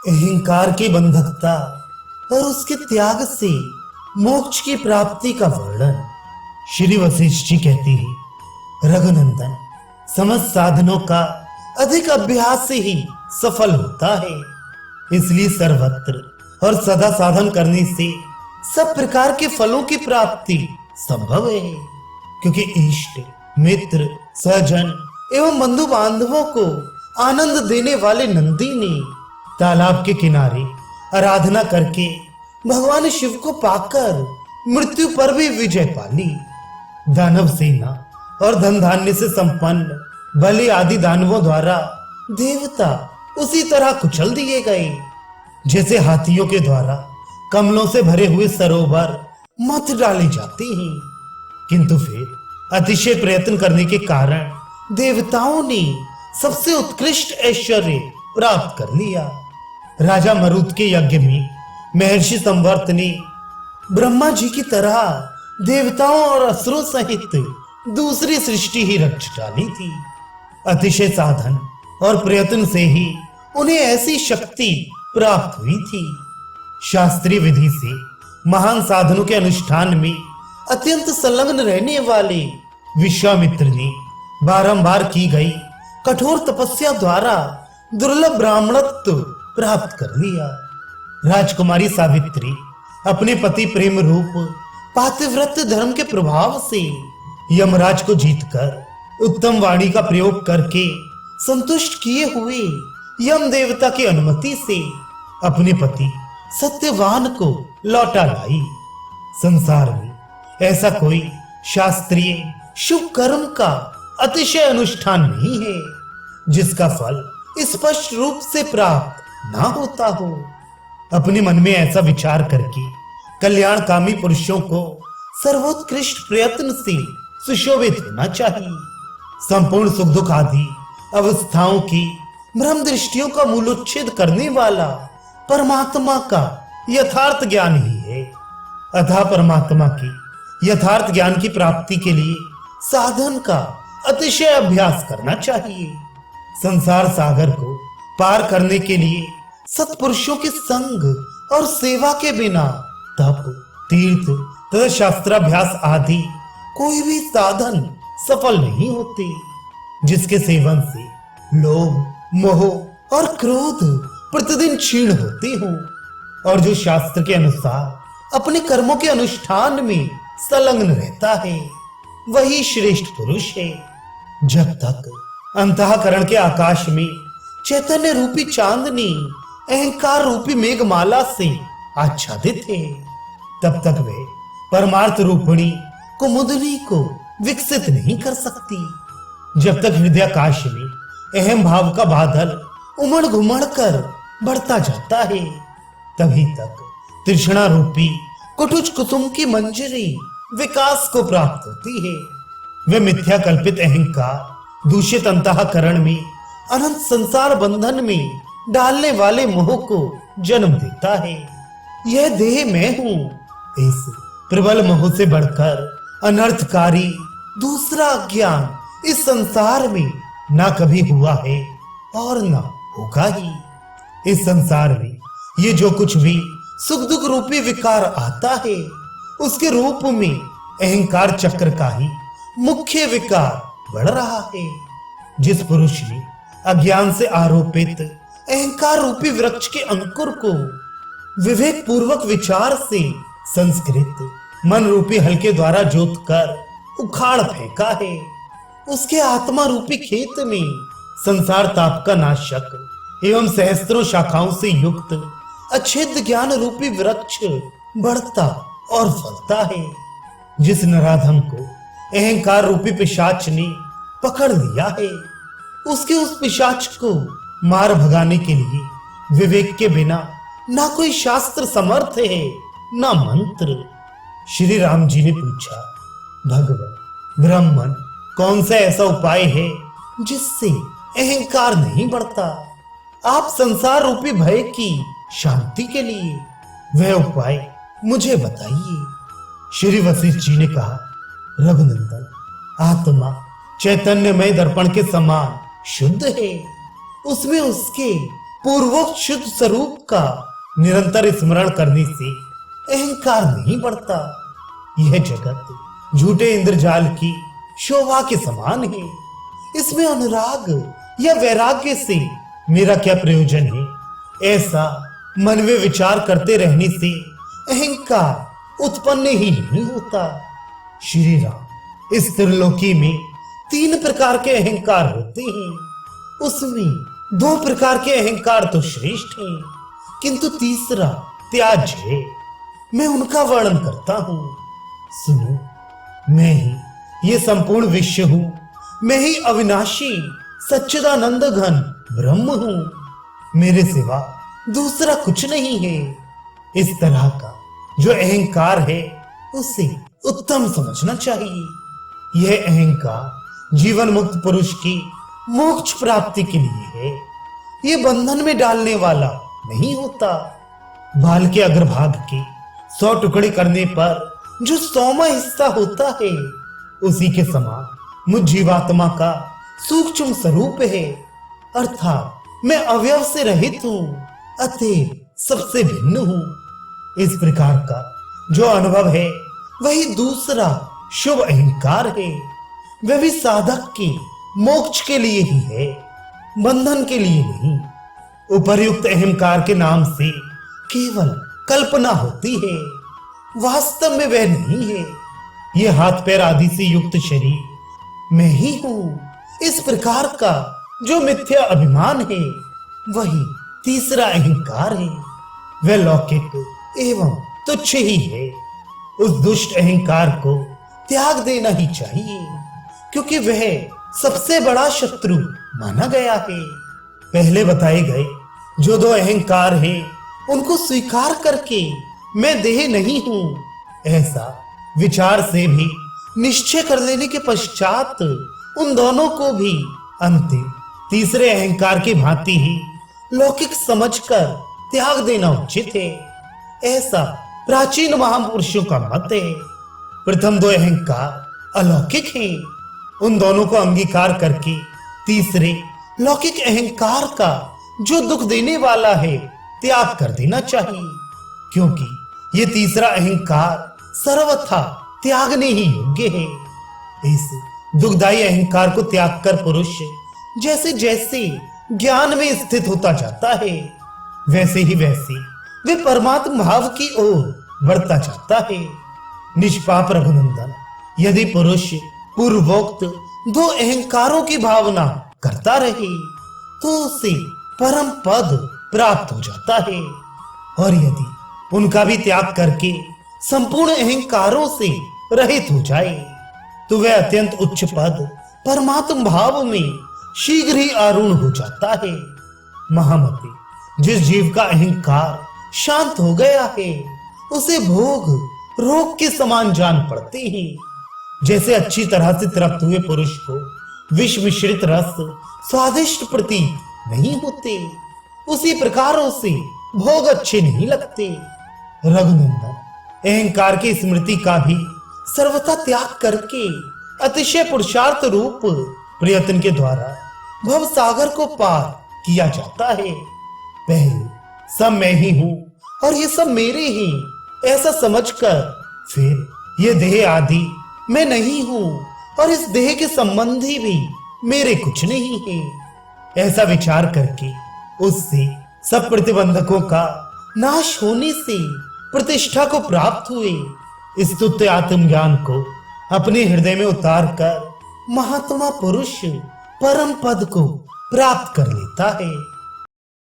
अहंकार की बंधकता और उसके त्याग से मोक्ष की प्राप्ति का वर्णन श्री वशिष्ठ जी कहते हैं, रघुनंदन, समस्त साधनों का अधिक अभ्यास से ही सफल होता है। इसलिए सर्वत्र और सदा साधन करने से सब प्रकार के फलों की प्राप्ति संभव है। क्योंकि इष्ट, मित्र, सहजन एवं बंधु बांधवों को आनंद देने वाले नंदी ने तालाब के किनारे आराधना करके भगवान शिव को पाकर मृत्यु पर भी विजय पाली। दानव सेना और धन धान्य से संपन्न बलि आदि दानवों द्वारा देवता उसी तरह कुचल दिए गए जैसे हाथियों के द्वारा कमलों से भरे हुए सरोवर मत डाले जाते हैं। किंतु फिर अतिशय प्रयत्न करने के कारण देवताओं ने सबसे उत्कृष्ट ऐश्वर्य प्राप्त कर लिया। राजा मरुत के यज्ञ में महर्षि संवर्त ने ब्रह्मा जी की तरह देवताओं और असुरों सहित दूसरी सृष्टि ही रच डाली थी। अतिशय साधन और प्रयत्न से ही उन्हें ऐसी शक्ति प्राप्त हुई थी। शास्त्रीय विधि से महान साधनों के अनुष्ठान में अत्यंत संलग्न रहने वाले विश्वामित्र ने बारंबार की गई कठोर तपस्या द्वारा दुर्लभ ब्राह्मणत्व प्राप्त कर लिया। राजकुमारी सावित्री अपने पति प्रेम रूप पातिव्रत्य धर्म के प्रभाव से यमराज को जीतकर उत्तम वाणी का प्रयोग करके संतुष्ट किए हुए यम देवता की अनुमति से अपने पति सत्यवान को लौटा लाई। संसार में ऐसा कोई शास्त्रीय शुभ कर्म का अतिशय अनुष्ठान नहीं है जिसका फल स्पष्ट रूप से प्राप्त ना होता हो। अपने मन में ऐसा विचार करके कल्याणकामी पुरुषों को सर्वोत्कृष्ट प्रयत्न से सुशोभित होना चाहिए। संपूर्ण सुख दुख आदि अवस्थाओं की भ्रम दृष्टियों का मूलोच्छेद करने वाला परमात्मा का यथार्थ ज्ञान ही है। अतः परमात्मा की यथार्थ ज्ञान की प्राप्ति के लिए साधन का अतिशय अभ्यास करना चाहिए। संसार सागर को पार करने के लिए सत्पुरुषों के संग और सेवा के बिना तप, तीर्थ तथा शास्त्राभ्यास आदि कोई भी साधन सफल नहीं होते, जिसके सेवन से लोभ, मोह और क्रोध प्रतिदिन क्षीण होते हो और जो शास्त्र के अनुसार अपने कर्मों के अनुष्ठान में संलग्न रहता है वही श्रेष्ठ पुरुष है। जब तक अंतःकरण के आकाश में चैतन्य रूपी चांदनी अहंकार रूपी मेघमाला से आच्छादित है, तब तक वे परमार्थ रूपिणी कुमुदनी को विकसित नहीं कर सकती। जब तक हृदयाकाश में अहम भाव का बादल उमड़ घुमड़ कर बढ़ता जाता है, तभी तक तृष्णा रूपी कुटुज कुसुम की मंजरी विकास को प्राप्त होती है। वे मिथ्या कल्पित अहंकार दूषित अंतःकरण में अनंत संसार बंधन में डालने वाले मोह को जन्म देता है। यह देह मैं हूं, इस प्रबल मोह से बढ़कर अनर्थकारी दूसरा ज्ञान इस संसार में ना कभी हुआ है और ना होगा ही। इस संसार में ये जो कुछ भी सुख दुख रूपी विकार आता है उसके रूप में अहंकार चक्र का ही मुख्य विकार बढ़ रहा है। जिस पुरुष ने अज्ञान से आरोपित अहंकार रूपी वृक्ष के अंकुर को विवेक पूर्वक विचार से संस्कृत मन रूपी हल के द्वारा जोत कर उखाड़ फेंका है, उसके आत्मा रूपी खेत में संसार ताप का नाशक एवं सहस्त्रों शाखाओं से युक्त अच्छेद ज्ञान रूपी वृक्ष बढ़ता और फलता है। जिस नराधम को अहंकार रूपी पिशाच ने पकड़ लिया है, उसके उस पिशाच को मार भगाने के लिए विवेक के बिना ना कोई शास्त्र समर्थ है ना मंत्र। श्री राम जी ने पूछा, भगवान ब्राह्मण, कौन सा ऐसा उपाय है जिससे अहंकार नहीं बढ़ता? आप संसार रूपी भय की शांति के लिए वह उपाय मुझे बताइए। श्री वशिष्ठ जी ने कहा, रघुनंदन, आत्मा चैतन्यमय दर्पण के समान शुद्ध है। उसमें उसके पूर्वोक्त शुद्ध स्वरूप का निरंतर स्मरण करने से अहंकार नहीं बढ़ता। यह जगत झूठे इंद्रजाल की शोभा के समान है। इसमें अनुराग या वैराग्य से मेरा क्या प्रयोजन है? ऐसा मन में विचार करते रहने से अहंकार उत्पन्न ही नहीं होता। श्री राम, इस त्रिलोकी में 3 प्रकार के अहंकार होते हैं। उसमें 2 प्रकार के अहंकार तो श्रेष्ठ हैं, किंतु तीसरा त्याज्य है। मैं उनका वर्णन करता हूं। सुनो, मैं ही ये संपूर्ण विश्व हूं। मैं ही अविनाशी सच्चिदानंद घन ब्रह्म हूं। मेरे सिवा दूसरा कुछ नहीं है। इस तरह का जो अहंकार है उसे उत्तम समझना चाहिए। यह अहंकार जीवन मुक्त पुरुष की मोक्ष प्राप्ति के लिए है। यह बंधन में डालने वाला नहीं होता। बाल के अग्रभाग के 100 टुकड़े करने पर जो 100वां हिस्सा होता है, उसी के समान मुझ जीवात्मा का सूक्ष्म स्वरूप है। अर्थात मैं अवयव से रहित हूं, अतः सबसे भिन्न हूं। इस प्रकार का जो अनुभव है वही दूसरा शुभ अहंकार है। वह भी साधक के मोक्ष के लिए ही है, बंधन के लिए नहीं। उपर्युक्त अहंकार के नाम से केवल कल्पना होती है, वास्तव में वह नहीं है। यह हाथ पैर आदि से युक्त शरीर मैं ही हूं। इस प्रकार का जो मिथ्या अभिमान है वही तीसरा अहंकार है। वह लौकिक एवं तुच्छ ही है। उस दुष्ट अहंकार को त्याग देना ही चाहिए, क्योंकि वह सबसे बड़ा शत्रु माना गया है। पहले बताए गए जो 2 अहंकार हैं, उनको स्वीकार करके मैं देह नहीं हूं, ऐसा विचार से भी निश्चय कर लेने के पश्चात उन दोनों को भी अंतिम तीसरे अहंकार की भांति ही लौकिक समझकर त्याग देना उचित है। ऐसा प्राचीन महापुरुषों का मत है। प्रथम 2 अहंकार अलौकिक हैं। उन दोनों को अंगीकार करके तीसरे लौकिक अहंकार का जो दुख देने वाला है त्याग कर देना चाहिए, क्योंकि ये तीसरा अहंकार सर्वथा त्यागने ही योग्य है। इस दुखदायी अहंकार को त्याग कर पुरुष जैसे जैसे ज्ञान में स्थित होता जाता है, वैसे ही वैसे वे परमात्मा भाव की ओर बढ़ता जाता है। निष्पाप रघुनंदन, यदि पुरुष पूर्वोक्त 2 अहंकारों की भावना करता रहे तो उसे परम पद प्राप्त हो जाता है, और यदि उनका भी त्याग करके संपूर्ण अहंकारों से रहित हो जाए तो वह अत्यंत उच्च पद परमात्म भाव में शीघ्र ही आरूढ़ हो जाता है। महामते, जिस जीव का अहंकार शांत हो गया है उसे भोग रोग के समान जान पड़ते हैं। जैसे अच्छी तरह से तृप्त हुए पुरुष को विष मिश्रित रस स्वादिष्ट प्रतीत नहीं होते, उसी प्रकार उसे भोग अच्छे नहीं लगते। रघुनंदन, अहंकार की स्मृति का भी सर्वथा त्याग करके अतिशय पुरुषार्थ रूप प्रयत्न के द्वारा भव सागर को पार किया जाता है। पहले सब मैं ही हूं और ये सब मेरे ही, ऐसा समझकर फिर ये देह आदि मैं नहीं हूं और इस देह के संबंधी भी मेरे कुछ नहीं है, ऐसा विचार करके उससे सब प्रतिबंधकों का नाश होने से प्रतिष्ठा को प्राप्त हुए स्तुत्य आत्मज्ञान को अपने हृदय में उतार कर महात्मा पुरुष परम पद को प्राप्त कर लेता है।